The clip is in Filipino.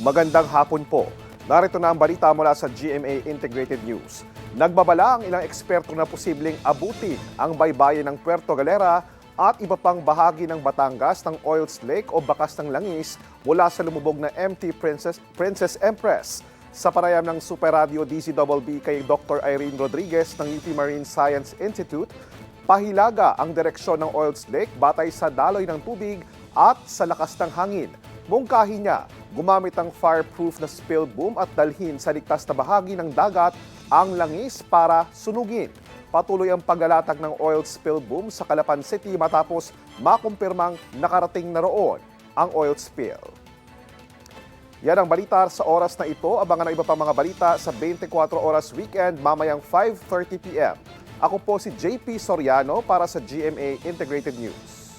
Magandang hapon po. Narito na ang balita mula sa GMA Integrated News. Nagbabala ang ilang eksperto na posibleng abutin ang baybayin ng Puerto Galera at iba pang bahagi ng Batangas ng oil slick o bakas ng langis mula sa lumubog na MT Princess Empress. Sa panayam ng Super Radio DZBB kay Dr. Irene Rodriguez ng UP Marine Science Institute, pahilaga ang direksyon ng oil slick batay sa daloy ng tubig at sa lakas ng hangin. Mungkahi niya, gumamit ang fireproof na spill boom at dalhin sa ligtas na bahagi ng dagat ang langis para sunugin. Patuloy ang paglalatag ng oil spill boom sa Calapan City matapos makumpirmang nakarating na roon ang oil spill. Yan ang balita sa oras na ito. Abangan ang iba pang mga balita sa 24 Oras Weekend mamayang 5:30 p.m. Ako po si JP Soriano para sa GMA Integrated News.